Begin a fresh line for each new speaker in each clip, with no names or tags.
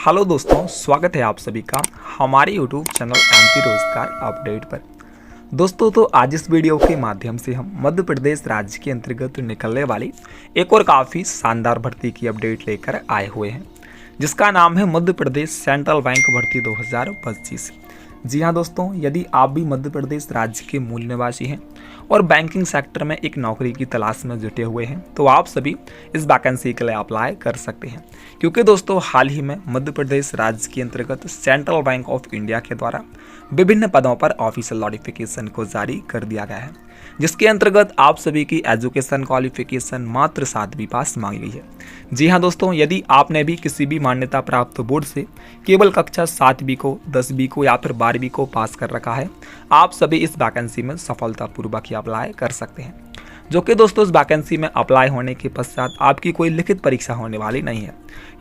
Hello दोस्तों, स्वागत है आप सभी का हमारे यूट्यूब चैनल एमपी रोजगार अपडेट पर। दोस्तों तो आज इस वीडियो के माध्यम से हम मध्य प्रदेश राज्य के अंतर्गत निकलने वाली एक और काफ़ी शानदार भर्ती की अपडेट लेकर आए हुए हैं, जिसका नाम है मध्य प्रदेश सेंट्रल बैंक भर्ती 2025। जी हाँ दोस्तों, यदि आप भी मध्य प्रदेश राज्य के मूल निवासी हैं और बैंकिंग सेक्टर में एक नौकरी की तलाश में जुटे हुए हैं तो आप सभी इस वैकेंसी के लिए अप्लाई कर सकते हैं, क्योंकि दोस्तों हाल ही में मध्य प्रदेश राज्य के अंतर्गत सेंट्रल बैंक ऑफ इंडिया के द्वारा विभिन्न पदों पर ऑफिशियल नोटिफिकेशन को जारी कर दिया गया है, जिसके अंतर्गत आप सभी की एजुकेशन क्वालिफिकेशन मात्र 7वीं पास मांगी गई है। जी हाँ दोस्तों, यदि आपने भी किसी भी मान्यता प्राप्त बोर्ड से केवल कक्षा 7वीं को, 10वीं को या फिर 12वीं को पास कर रखा है, आप सभी इस वैकेंसी में सफलतापूर्वक ही अप्लाई कर सकते हैं। जो कि दोस्तों इस वैकेंसी में अप्लाई होने के पश्चात आपकी कोई लिखित परीक्षा होने वाली नहीं है,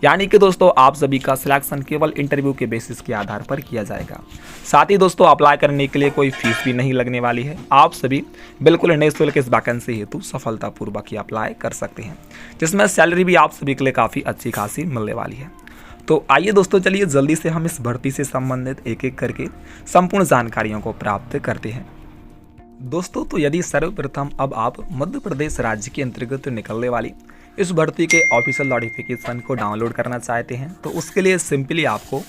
यानी कि दोस्तों आप सभी का सिलेक्शन केवल इंटरव्यू के बेसिस के आधार पर किया जाएगा। साथ ही दोस्तों अप्लाई करने के लिए कोई फीस भी नहीं लगने वाली है। आप सभी बिल्कुल निःशुल्क इस वैकेंसी हेतु सफलतापूर्वक ही अप्लाई कर सकते हैं, जिसमें सैलरी भी आप सभी के लिए काफ़ी अच्छी खासी मिलने वाली है। तो आइए दोस्तों, चलिए जल्दी से हम इस भर्ती से संबंधित एक एक करके संपूर्ण जानकारियों को प्राप्त करते हैं। दोस्तों तो यदि सर्वप्रथम अब आप मध्य प्रदेश राज्य के अंतर्गत निकलने वाली इस भर्ती के ऑफिशियल नोटिफिकेशन को डाउनलोड करना चाहते हैं तो उसके लिए सिंपली आपको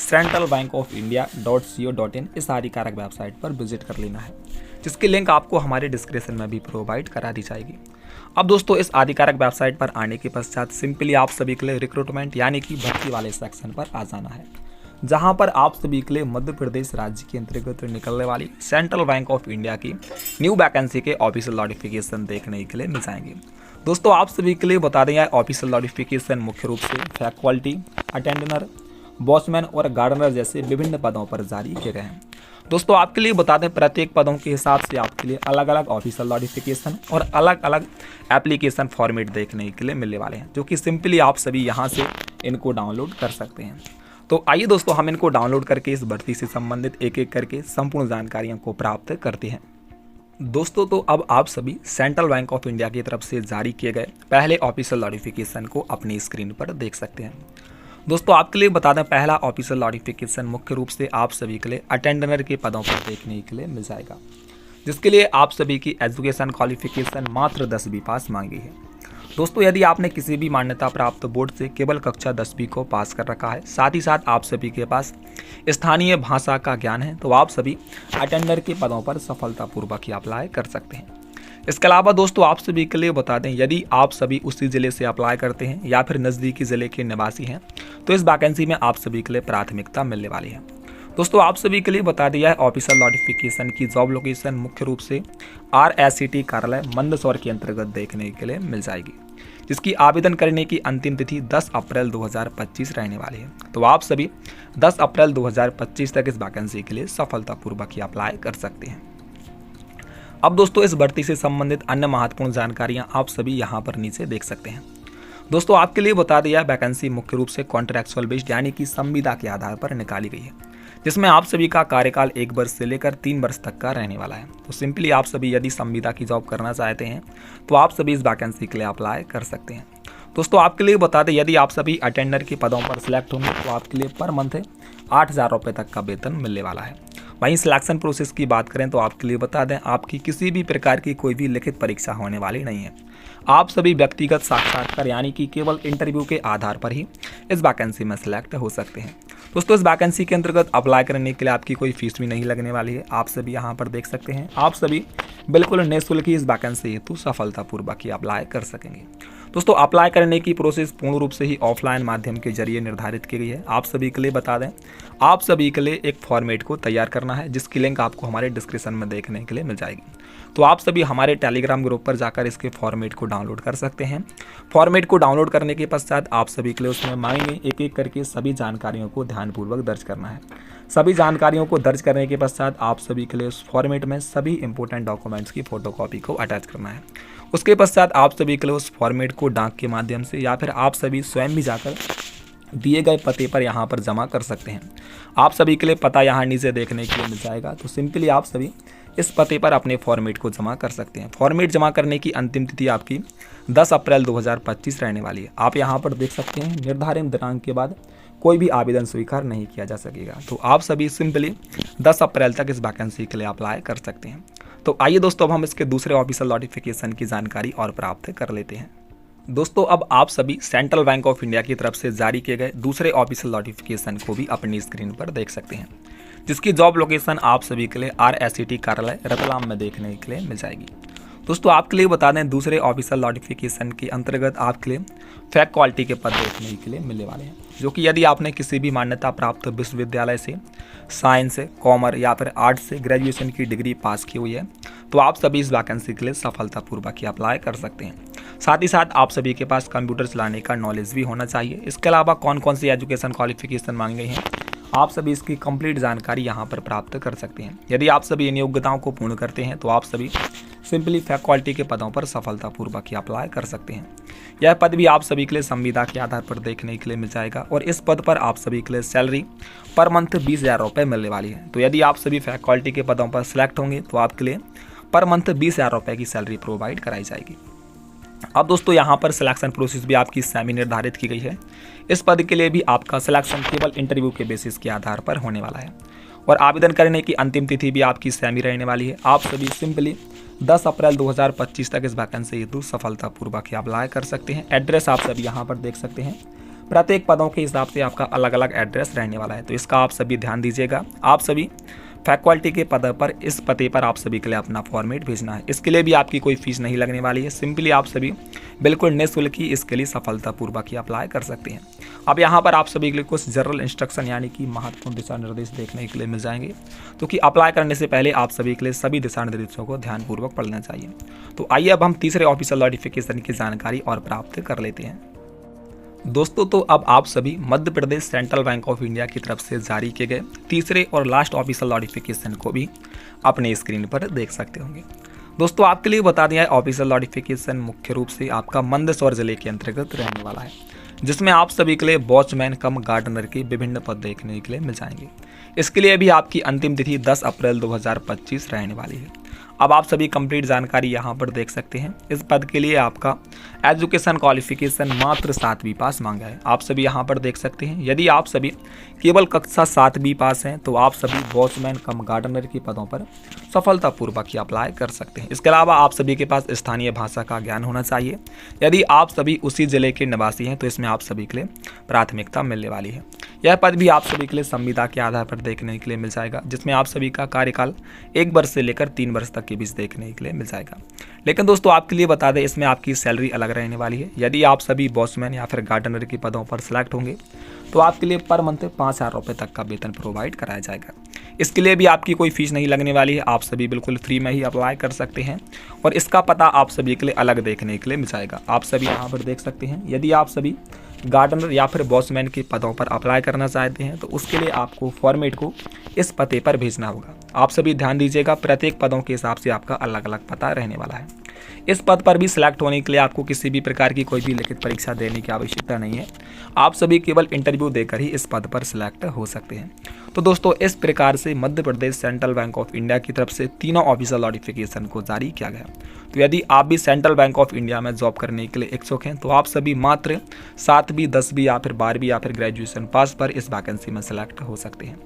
centralbankofindia.co.in इस आधिकारिक वेबसाइट पर विजिट कर लेना है, जिसकी लिंक आपको हमारे डिस्क्रिप्शन में भी प्रोवाइड करा दी जाएगी। अब दोस्तों इस आधिकारिक वेबसाइट पर आने के पश्चात सिंपली आप सभी के लिए रिक्रूटमेंट यानी कि भर्ती वाले सेक्शन पर आ जाना है, जहां पर आप सभी के लिए मध्य प्रदेश राज्य के अंतर्गत निकलने वाली सेंट्रल बैंक ऑफ इंडिया की न्यू वैकेंसी के ऑफिशियल नोटिफिकेशन देखने के लिए मिल जाएंगे। दोस्तों आप सभी के लिए बता दें, यह ऑफिशियल नोटिफिकेशन मुख्य रूप से फैकल्टी, अटेंडर, वॉचमैन और गार्डनर जैसे विभिन्न पदों पर जारी किए गए हैं। दोस्तों आपके लिए बता दें, प्रत्येक पदों के हिसाब से आपके लिए अलग अलग ऑफिशियल नोटिफिकेशन और अलग अलग एप्लीकेशन फॉर्मेट देखने के लिए मिलने वाले हैं, जो कि सिंपली आप सभी यहाँ से इनको डाउनलोड कर सकते हैं। तो आइए दोस्तों हम इनको डाउनलोड करके इस भर्ती से संबंधित एक एक करके संपूर्ण जानकारियों को प्राप्त करते हैं। दोस्तों तो अब आप सभी सेंट्रल बैंक ऑफ इंडिया की तरफ से जारी किए गए पहले ऑफिशियल नोटिफिकेशन को अपनी स्क्रीन पर देख सकते हैं। दोस्तों आपके लिए बता दें, पहला ऑफिशियल नोटिफिकेशन मुख्य रूप से आप सभी के लिए अटेंडर के पदों पर देखने के लिए मिल जाएगा, जिसके लिए आप सभी की एजुकेशन क्वालिफिकेशन मात्र 10वीं पास मांगी है। दोस्तों यदि आपने किसी भी मान्यता प्राप्त बोर्ड से केवल कक्षा 10वीं को पास कर रखा है, साथ ही साथ आप सभी के पास स्थानीय भाषा का ज्ञान है, तो आप सभी अटेंडर के पदों पर सफलतापूर्वक ही अप्लाई कर सकते हैं। इसके अलावा दोस्तों आप सभी के लिए बता दें, यदि आप सभी उसी ज़िले से अप्लाई करते हैं या फिर नज़दीकी ज़िले के निवासी हैं तो इस वैकेंसी में आप सभी के लिए प्राथमिकता मिलने वाली है। दोस्तों आप सभी के लिए बता दिया है, ऑफिशियल नोटिफिकेशन की जॉब लोकेशन मुख्य रूप से RSCT कार्यालय मंदसौर के अंतर्गत देखने के लिए मिल जाएगी, जिसकी आवेदन करने की अंतिम तिथि 10 अप्रैल 2025 रहने वाली है। तो आप सभी 10 अप्रैल 2025 तक इस वैकेंसी के लिए सफलतापूर्वक ही अप्लाई कर सकते हैं। अब दोस्तों इस भर्ती से संबंधित अन्य महत्वपूर्ण जानकारियां आप सभी यहां पर नीचे देख सकते हैं। दोस्तों आपके लिए बता दिया, वैकेंसी मुख्य रूप से कॉन्ट्रैक्चुअल बेस्ड यानी कि संविदा के आधार पर निकाली गई है, जिसमें आप सभी का कार्यकाल 1 वर्ष से लेकर 3 वर्ष तक का रहने वाला है। तो सिंपली आप सभी यदि संविदा की जॉब करना चाहते हैं तो आप सभी इस वैकेंसी के लिए अप्लाई कर सकते हैं। दोस्तों आपके लिए बता दें, यदि आप सभी अटेंडर के पदों पर सिलेक्ट होंगे तो आपके लिए पर मंथ 8,000 रुपये तक का वेतन मिलने वाला है। वहीं सिलेक्शन प्रोसेस की बात करें तो आपके लिए बता दें, आपकी किसी भी प्रकार की कोई भी लिखित परीक्षा होने वाली नहीं है। आप सभी व्यक्तिगत साक्षात्कार यानी कि केवल इंटरव्यू के आधार पर ही इस वैकेंसी में सिलेक्ट हो सकते हैं। दोस्तों इस वैकेंसी के अंतर्गत अप्लाई करने के लिए आपकी कोई फीस भी नहीं लगने वाली है। आप सभी यहाँ पर देख सकते हैं, आप सभी बिल्कुल निःशुल्क ही इस वैकेंसी हेतु सफलतापूर्वक ही अप्लाई कर सकेंगे। दोस्तों अप्लाई करने की प्रोसेस पूर्ण रूप से ही ऑफलाइन माध्यम के जरिए निर्धारित की गई है। आप सभी के लिए बता दें, आप सभी के लिए एक फॉर्मेट को तैयार करना है, जिसकी लिंक आपको हमारे डिस्क्रिप्शन में देखने के लिए मिल जाएगी। तो आप सभी हमारे टेलीग्राम ग्रुप पर जाकर इसके फॉर्मेट को डाउनलोड कर सकते हैं। फॉर्मेट को डाउनलोड करने के पश्चात आप सभी के लिए उसमें मांगेंगे एक एक करके सभी जानकारियों को ध्यानपूर्वक दर्ज करना है। सभी जानकारियों को दर्ज करने के पश्चात आप सभी के लिए उस फॉर्मेट में सभी इंपॉर्टेंट डॉक्यूमेंट्स की फोटोकॉपी को अटैच करना है। उसके पश्चात आप सभी के लिए उस फॉर्मेट को डाक के माध्यम से या फिर आप सभी स्वयं भी जाकर दिए गए पते पर यहाँ पर जमा कर सकते हैं। आप सभी के लिए पता यहाँ नीचे देखने के लिए मिल जाएगा। तो सिंपली आप सभी इस पते पर अपने फॉर्मेट को जमा कर सकते हैं। फॉर्मेट जमा करने की अंतिम तिथि आपकी 10 अप्रैल 2025 रहने वाली है। आप यहाँ पर देख सकते हैं, निर्धारित दिनांक के बाद कोई भी आवेदन स्वीकार नहीं किया जा सकेगा। तो आप सभी सिंपली 10 अप्रैल तक इस वैकेंसी के लिए अप्लाई कर सकते हैं। तो आइए दोस्तों, अब हम इसके दूसरे ऑफिशियल नोटिफिकेशन की जानकारी और प्राप्त कर लेते हैं। दोस्तों, अब आप सभी सेंट्रल बैंक ऑफ इंडिया की तरफ से जारी किए गए दूसरे ऑफिशियल नोटिफिकेशन को भी अपनी स्क्रीन पर देख सकते हैं, जिसकी जॉब लोकेशन आप सभी के लिए RSCT कार्यालय रतलाम में देखने के लिए मिल जाएगी। दोस्तों, आपके लिए बता दें, दूसरे ऑफिशियल नोटिफिकेशन के अंतर्गत आपके लिए फैकल्टी के पद देखने के लिए मिलने वाले हैं, जो कि यदि आपने किसी भी मान्यता प्राप्त विश्वविद्यालय से साइंस, कॉमर्स या फिर आर्ट्स से ग्रेजुएशन की डिग्री पास की हुई है, तो आप सभी इस वैकेंसी के लिए सफलतापूर्वक ही अप्लाई कर सकते हैं। साथ ही साथ आप सभी के पास कंप्यूटर चलाने का नॉलेज भी होना चाहिए। इसके अलावा कौन कौन सी एजुकेशन क्वालिफिकेशन मांगी गई हैं, आप सभी इसकी कंप्लीट जानकारी यहाँ पर प्राप्त कर सकते हैं। यदि आप सभी इन योग्यताओं को पूर्ण करते हैं तो आप सभी सिंपली फैकल्टी के पदों पर सफलतापूर्वक ही अप्लाई कर सकते हैं। यह पद भी आप सभी के लिए संविदा के आधार पर देखने के लिए मिल जाएगा और इस पद पर आप सभी के लिए सैलरी पर मंथ 20,000 रुपये मिलने वाली है। तो यदि आप सभी फैकल्टी के पदों पर सिलेक्ट होंगे तो आपके लिए पर मंथ 20,000 रुपये की सैलरी प्रोवाइड कराई जाएगी। अब दोस्तों, यहाँ पर सिलेक्शन प्रोसेस भी आपकी सेमी निर्धारित की गई है। इस पद के लिए भी आपका सिलेक्शन केवल इंटरव्यू के बेसिस के आधार पर होने वाला है और आवेदन करने की अंतिम तिथि भी आपकी सेमी रहने वाली है। आप सभी सिंपली 10 अप्रैल 2025 तक इस वैकेंसी हेतु सफलतापूर्वक ही अप्लाई कर सकते हैं। एड्रेस आप सभी यहाँ पर देख सकते हैं। प्रत्येक पदों के हिसाब से आपका अलग अलग एड्रेस रहने वाला है, तो इसका आप सभी ध्यान दीजिएगा। आप सभी फैकल्टी के पद पर इस पते पर आप सभी के लिए अपना फॉर्मेट भेजना है। इसके लिए भी आपकी कोई फीस नहीं लगने वाली है। सिंपली आप सभी बिल्कुल निःशुल्क ही इसके लिए सफलतापूर्वक ही अप्लाई कर सकते हैं। अब यहाँ पर आप सभी के लिए कुछ जनरल इंस्ट्रक्शन यानी कि महत्वपूर्ण दिशा निर्देश देखने के लिए मिल जाएंगे, तो कि अप्लाई करने से पहले आप सभी के लिए सभी दिशा निर्देशों को ध्यानपूर्वक पढ़ना चाहिए। तो आइए अब हम तीसरे ऑफिशियल नोटिफिकेशन की जानकारी और प्राप्त कर लेते हैं। दोस्तों, तो अब आप सभी Madhya Pradesh central bank of India की तरफ से जारी किए गए तीसरे और लास्ट ऑफिशियल नोटिफिकेशन को भी अपने स्क्रीन पर देख सकते होंगे। दोस्तों, आपके लिए बता दिया है, ऑफिशियल नोटिफिकेशन मुख्य रूप से आपका मंदसौर जिले के अंतर्गत रहने वाला है, जिसमें आप सभी के लिए वॉचमैन कम गार्डनर के विभिन्न पद देखने के लिए मिल जाएंगे। इसके लिए भी आपकी अंतिम तिथि 10 अप्रैल 2025 रहने वाली है। अब आप सभी कंप्लीट जानकारी यहाँ पर देख सकते हैं। इस पद के लिए आपका एजुकेशन क्वालिफिकेशन मात्र 7वीं पास मांगा है। आप सभी यहाँ पर देख सकते हैं। यदि आप सभी केवल कक्षा 7वीं पास हैं तो आप सभी वॉचमैन कम गार्डनर के पदों पर सफलतापूर्वक ही अप्लाई कर सकते हैं। इसके अलावा आप सभी के पास स्थानीय भाषा का ज्ञान होना चाहिए। यदि आप सभी उसी जिले के निवासी हैं तो इसमें आप सभी के लिए प्राथमिकता मिलने वाली है। यह पद भी आप सभी के लिए संविदा के आधार पर देखने के लिए मिल जाएगा, जिसमें आप सभी का कार्यकाल 1 वर्ष से लेकर 3 वर्ष तक के बीच देखने के लिए मिल जाएगा। लेकिन दोस्तों, आपके लिए बता दें, इसमें आपकी सैलरी अलग रहने वाली है। यदि आप सभी वॉचमैन या फिर गार्डनर के पदों पर सिलेक्ट होंगे तो आपके लिए पर मंथ 5,000 रुपये तक का वेतन प्रोवाइड कराया जाएगा। इसके लिए भी आपकी कोई फीस नहीं लगने वाली है। आप सभी बिल्कुल फ्री में ही अप्लाई कर सकते हैं और इसका पता आप सभी के लिए अलग देखने के लिए मिल जाएगा। आप सभी यहाँ पर देख सकते हैं। यदि आप सभी गार्डनर या फिर वॉचमैन के पदों पर अप्लाई करना चाहते हैं तो उसके लिए आपको फॉर्मेट को इस पते पर भेजना होगा। आप सभी ध्यान दीजिएगा, प्रत्येक पदों के हिसाब से आपका अलग अलग पता रहने वाला है। इस पद पर भी सिलेक्ट होने के लिए आपको किसी भी प्रकार की कोई भी लिखित परीक्षा देने की आवश्यकता नहीं है। आप सभी केवल इंटरव्यू देकर ही इस पद पर सिलेक्ट हो सकते हैं। तो दोस्तों, इस प्रकार से Madhya Pradesh central bank of India की तरफ से तीनों ऑफिशियल नोटिफिकेशन को जारी किया गया। तो यदि आप भी सेंट्रल बैंक ऑफ इंडिया में जॉब करने के लिए इच्छुक हैं तो आप सभी मात्र 7वीं, 10वीं या फिर 12वीं या फिर ग्रेजुएशन पास पर इस वैकेंसी में सिलेक्ट हो सकते हैं।